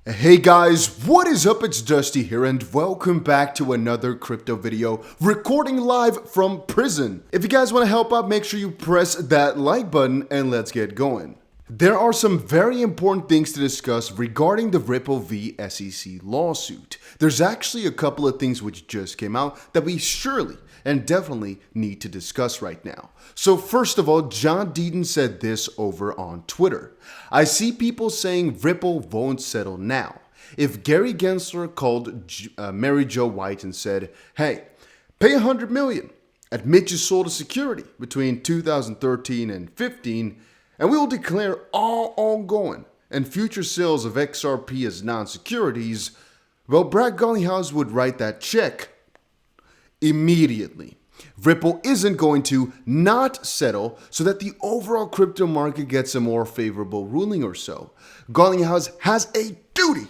Hey guys, what is up? It's Dusty here and welcome back to another crypto video recording live from prison. If you guys want to help out, make sure you press that like button and let's get going. There are some very important things to discuss regarding the Ripple v SEC lawsuit. There's actually a couple of things which just came out that we surely and definitely need to discuss right now. So first of all, John Deaton said this over on Twitter. I see people saying Ripple won't settle now. If Gary Gensler called Mary Jo White and said, hey, pay $100 million, admit you sold a security between 2013 and 15, and we will declare all ongoing and future sales of XRP as non-securities, well, Brad Garlinghouse would write that check immediately. Ripple isn't going to not settle so that the overall crypto market gets a more favorable ruling or so. Garlinghouse has a duty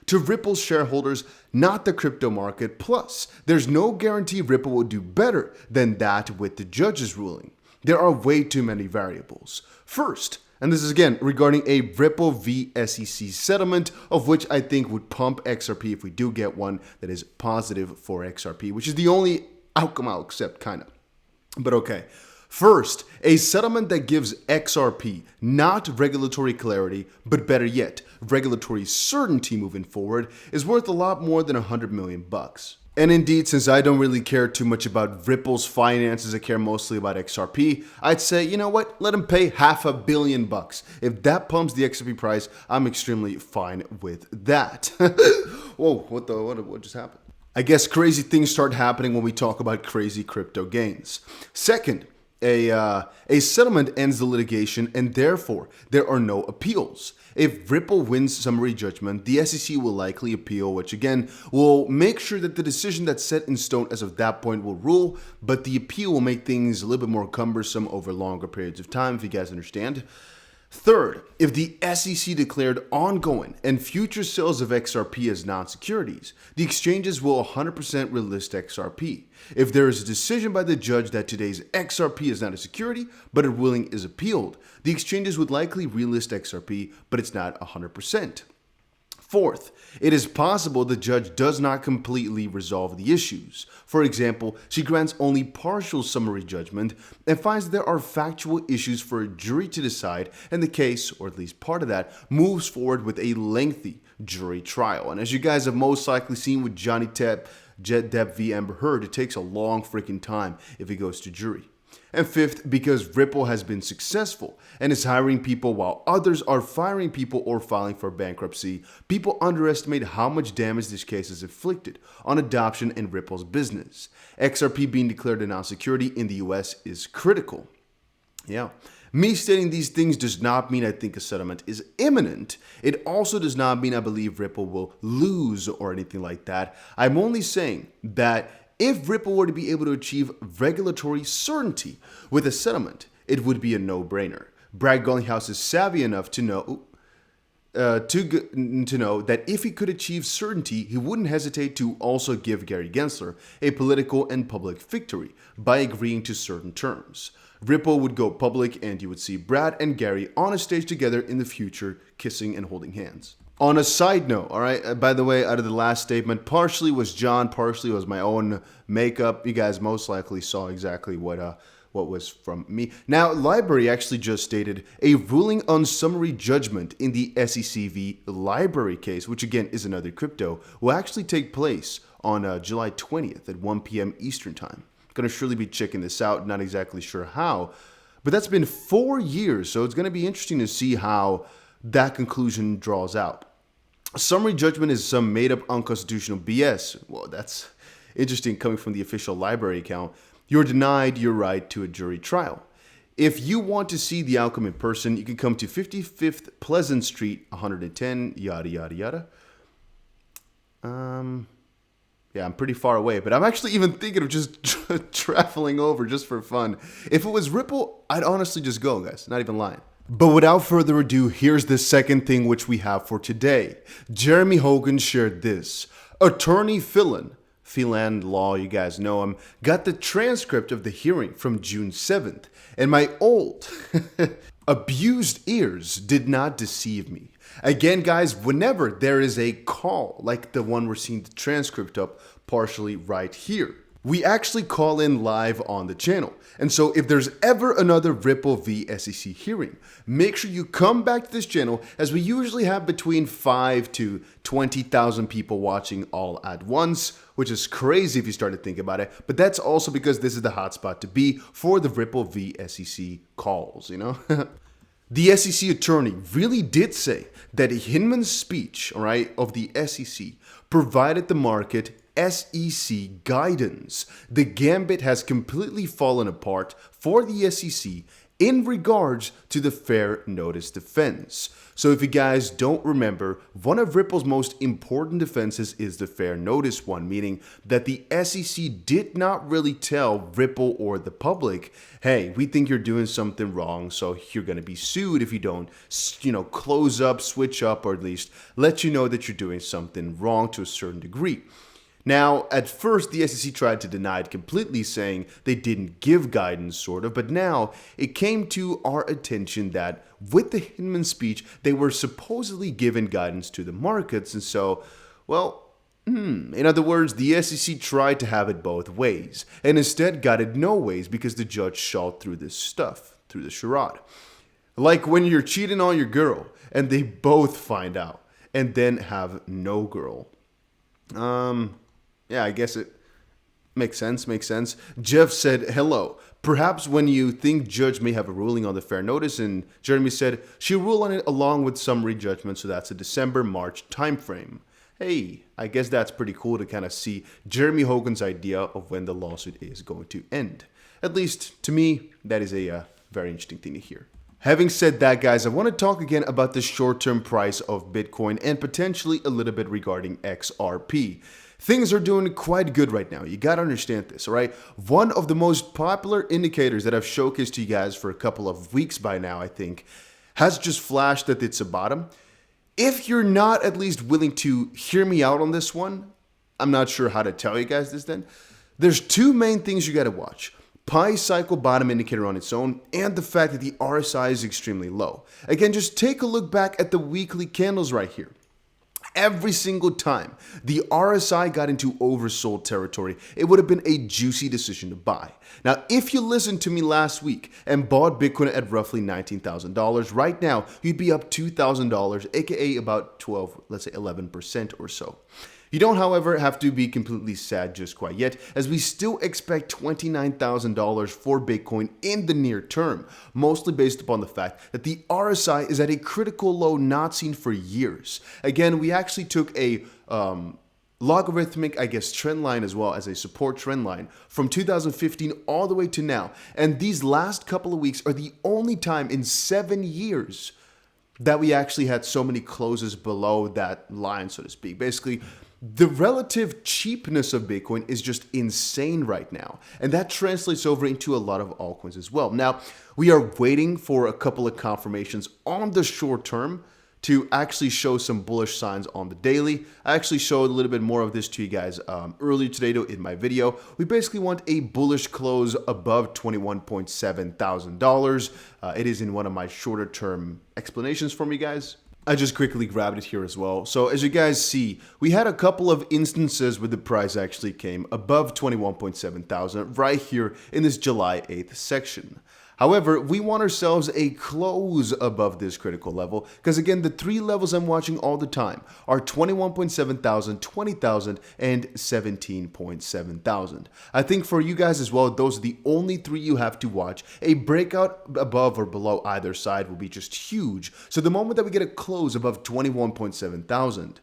to Ripple's shareholders, not the crypto market. Plus, there's no guarantee Ripple will do better than that with the judge's ruling. There are way too many variables. First, and this is again regarding a Ripple v SEC settlement, of which I think would pump XRP if we do get one that is positive for XRP, which is the only outcome I'll accept, kind of. But okay. First, a settlement that gives XRP not regulatory clarity, but better yet, regulatory certainty moving forward is worth a lot more than $100 million. And indeed, since I don't really care too much about Ripple's finances, I care mostly about XRP, I'd say, you know what, let them pay $500 million. If that pumps the XRP price, I'm extremely fine with that. Whoa, what just happened? I guess crazy things start happening when we talk about crazy crypto gains. Second, a settlement ends the litigation and therefore there are no appeals. If Ripple wins summary judgment, the SEC will likely appeal, which again will make sure that the decision that's set in stone as of that point will rule, but the appeal will make things a little bit more cumbersome over longer periods of time, if you guys understand. Third, if the SEC declared ongoing and future sales of XRP as non-securities, the exchanges will 100% relist XRP. If there is a decision by the judge that today's XRP is not a security, but a ruling is appealed, the exchanges would likely relist XRP, but it's not 100%. Fourth, it is possible the judge does not completely resolve the issues. For example, she grants only partial summary judgment and finds there are factual issues for a jury to decide, and the case, or at least part of that, moves forward with a lengthy jury trial. And as you guys have most likely seen with Johnny Depp v. Amber Heard, it takes a long freaking time if it goes to jury. And fifth, because Ripple has been successful and is hiring people while others are firing people or filing for bankruptcy, people underestimate how much damage this case has inflicted on adoption in Ripple's business. XRP being declared a non-security in the US is critical. Yeah. Me stating these things does not mean I think a settlement is imminent. It also does not mean I believe Ripple will lose or anything like that. I'm only saying that if Ripple were to be able to achieve regulatory certainty with a settlement, it would be a no-brainer. Brad Garlinghouse is savvy enough to know that if he could achieve certainty, he wouldn't hesitate to also give Gary Gensler a political and public victory by agreeing to certain terms. Ripple would go public and you would see Brad and Gary on a stage together in the future, kissing and holding hands. On a side note, all right, by the way, out of the last statement, partially was John, partially was my own makeup. You guys most likely saw exactly what was from me. Now, Library actually just stated a ruling on summary judgment in the SEC v. Library case, which again is another crypto, will actually take place on July 20th at 1 p.m. Eastern time. Going to surely be checking this out, not exactly sure how, but that's been 4 years, so it's going to be interesting to see how that conclusion draws out. Summary judgment is some made-up unconstitutional BS. Well, that's interesting coming from the official Library account. You're denied your right to a jury trial. If you want to see the outcome in person, you can come to 55th Pleasant Street, 110, yada, yada, yada. Yeah, I'm pretty far away, but I'm actually even thinking of just traveling over just for fun. If it was Ripple, I'd honestly just go, guys. Not even lying. But without further ado, here's the second thing which we have for today. Jeremy Hogan shared this. Attorney Phelan Law, you guys know him, got the transcript of the hearing from June 7th, and my old abused ears did not deceive me. Again, guys, whenever there is a call, like the one we're seeing the transcript of partially right here, we actually call in live on the channel. And so if there's ever another Ripple v SEC hearing, make sure you come back to this channel, as we usually have between 5 to 20,000 people watching all at once, which is crazy if you start to think about it. But that's also because this is the hotspot to be for the Ripple v SEC calls, you know? The SEC attorney really did say that Hinman's speech, all right, of the SEC provided the market SEC guidance. The gambit has completely fallen apart for the SEC in regards to the fair notice defense. So if you guys don't remember, one of Ripple's most important defenses is the fair notice one, meaning that the SEC did not really tell Ripple or the public, hey, we think you're doing something wrong, so you're going to be sued if you don't, close up, switch up, or at least let you know that you're doing something wrong to a certain degree. Now, at first, the SEC tried to deny it completely, saying they didn't give guidance, sort of, but now it came to our attention that with the Hinman speech, they were supposedly given guidance to the markets, and so, well, in other words, the SEC tried to have it both ways, and instead got it no ways because the judge shot through this stuff, through the charade. Like when you're cheating on your girl, and they both find out, and then have no girl. Yeah, I guess it makes sense. Jeff said, hello. Perhaps when you think judge may have a ruling on the fair notice, and Jeremy said, she'll rule on it along with summary judgment, so that's a December-March timeframe. Hey, I guess that's pretty cool to kind of see Jeremy Hogan's idea of when the lawsuit is going to end. At least, to me, that is a very interesting thing to hear. Having said that, guys, I want to talk again about the short-term price of Bitcoin and potentially a little bit regarding XRP. Things are doing quite good right now. You got to understand this, all right? One of the most popular indicators that I've showcased to you guys for a couple of weeks by now, I think, has just flashed that it's a bottom. If you're not at least willing to hear me out on this one, I'm not sure how to tell you guys this then. There's two main things you got to watch. Pi cycle bottom indicator on its own, and the fact that the RSI is extremely low. Again, just take a look back at the weekly candles right here. Every single time the RSI got into oversold territory, it would have been a juicy decision to buy. Now, if you listened to me last week and bought Bitcoin at roughly $19,000, right now you'd be up $2,000, aka about 12, let's say 11% or so. You don't, however, have to be completely sad just quite yet, as we still expect $29,000 for Bitcoin in the near term, mostly based upon the fact that the RSI is at a critical low not seen for years. Again, we actually took a logarithmic, trend line as well as a support trend line from 2015 all the way to now. And these last couple of weeks are the only time in 7 years that we actually had so many closes below that line, so to speak. Basically, the relative cheapness of Bitcoin is just insane right now. And that translates over into a lot of altcoins as well. Now, we are waiting for a couple of confirmations on the short term to actually show some bullish signs on the daily. I actually showed a little bit more of this to you guys earlier today in my video. We basically want a bullish close above $21.7 thousand. It is in one of my shorter term explanations from you guys. I just quickly grabbed it here as well. So as you guys see, we had a couple of instances where the price actually came above 21.7 thousand right here in this July 8th section. However, we want ourselves a close above this critical level because, again, the three levels I'm watching all the time are 21.7 thousand, 20,000, and 17.7 thousand. I think for you guys as well, those are the only three you have to watch. A breakout above or below either side will be just huge. So the moment that we get a close above 21.7 thousand,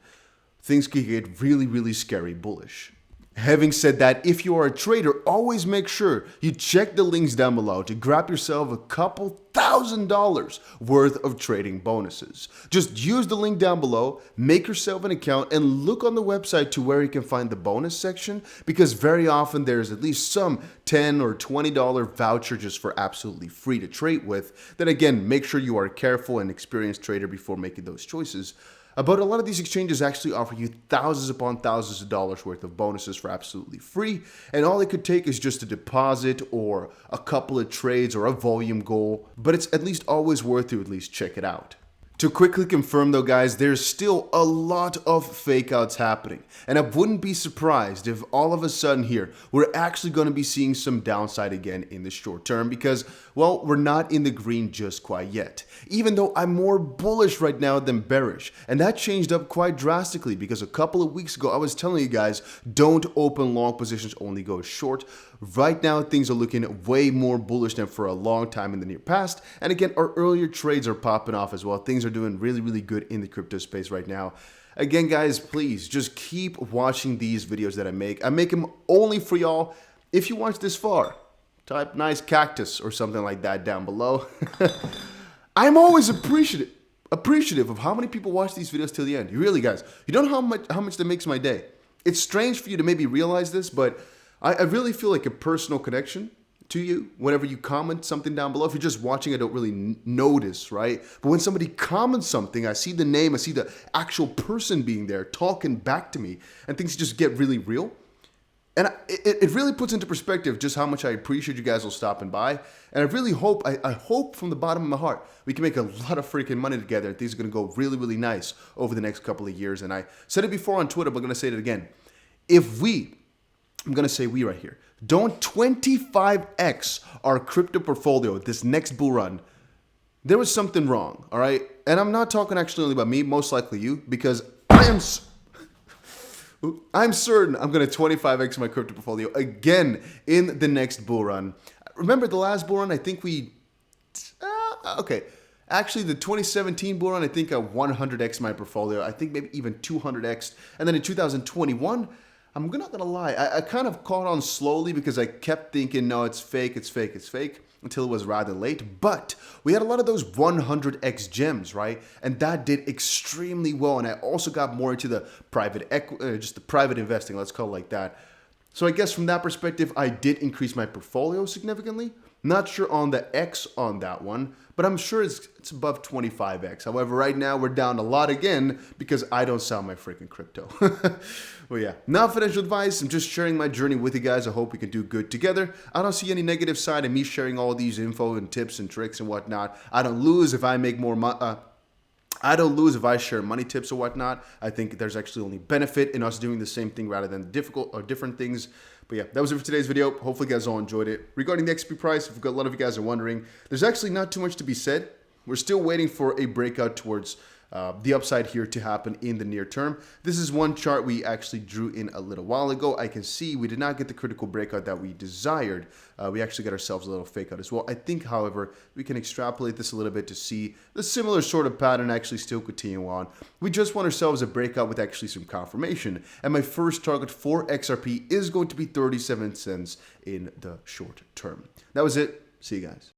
things could get really, really scary bullish. Having said that, if you are a trader, always make sure you check the links down below to grab yourself a couple $1,000 worth of trading bonuses. Just use the link down below, make yourself an account, and look on the website to where you can find the bonus section, because very often there's at least some $10 or $20 voucher just for absolutely free to trade with. Then again, make sure you are a careful and experienced trader before making those choices. But a lot of these exchanges actually offer you thousands upon thousands of dollars worth of bonuses for absolutely free. And all it could take is just a deposit or a couple of trades or a volume goal. But it's at least always worth to at least check it out. To quickly confirm though, guys, there's still a lot of fake outs happening. And I wouldn't be surprised if all of a sudden here, we're actually going to be seeing some downside again in the short term because, well, we're not in the green just quite yet. Even though I'm more bullish right now than bearish. And that changed up quite drastically because a couple of weeks ago, I was telling you guys, don't open long positions, only go short. Right now, things are looking way more bullish than for a long time in the near past. And again, our earlier trades are popping off as well. Things are doing really, really good in the crypto space right now. Again, guys, please just keep watching these videos that I make. I make them only for y'all. If you watch this far, type nice cactus or something like that down below. I'm always appreciative of how many people watch these videos till the end. You really, guys, you don't know how much that makes my day. It's strange for you to maybe realize this, but I really feel like a personal connection to you whenever you comment something down below. If you're just watching, I don't really notice, right? But when somebody comments something, I see the name, I see the actual person being there talking back to me, and things just get really real. And it really puts into perspective just how much I appreciate you guys all stopping by. And I really hope, I hope from the bottom of my heart, we can make a lot of freaking money together. Things are going to go really, really nice over the next couple of years. And I said it before on Twitter, but I'm going to say it again. I'm going to say we right here, don't 25x our crypto portfolio this next bull run, there was something wrong, all right? And I'm not talking actually only about me, most likely you, because I'm certain I'm going to 25x my crypto portfolio again in the next bull run. Remember the last bull run? I think actually the 2017 bull run, I think I 100x my portfolio. I think maybe even 200x. And then in 2021, I'm not going to lie, I kind of caught on slowly because I kept thinking, no, it's fake, until it was rather late. But we had a lot of those 100x gems, right? And that did extremely well. And I also got more into the just the private investing, let's call it like that. So I guess from that perspective, I did increase my portfolio significantly. Not sure on the X on that one, but I'm sure it's above 25x. However, right now we're down a lot again because I don't sell my freaking crypto. Well, yeah, not financial advice. I'm just sharing my journey with you guys. I hope we can do good together. I don't see any negative side in me sharing all these info and tips and tricks and whatnot. I don't lose if I make more money. I don't lose if I share money tips or whatnot. I think there's actually only benefit in us doing the same thing rather than difficult or different things. But yeah, that was it for today's video. Hopefully you guys all enjoyed it. Regarding the XP price, if a lot of you guys are wondering, there's actually not too much to be said. We're still waiting for a breakout towards the upside here to happen in the near term. This is one chart we actually drew in a little while ago. I can see we did not get the critical breakout that we desired. We actually got ourselves a little fake out as well. I think, however, we can extrapolate this a little bit to see the similar sort of pattern actually still continue on. We just want ourselves a breakout with actually some confirmation. And my first target for XRP is going to be 37 cents in the short term. That was it. See you guys.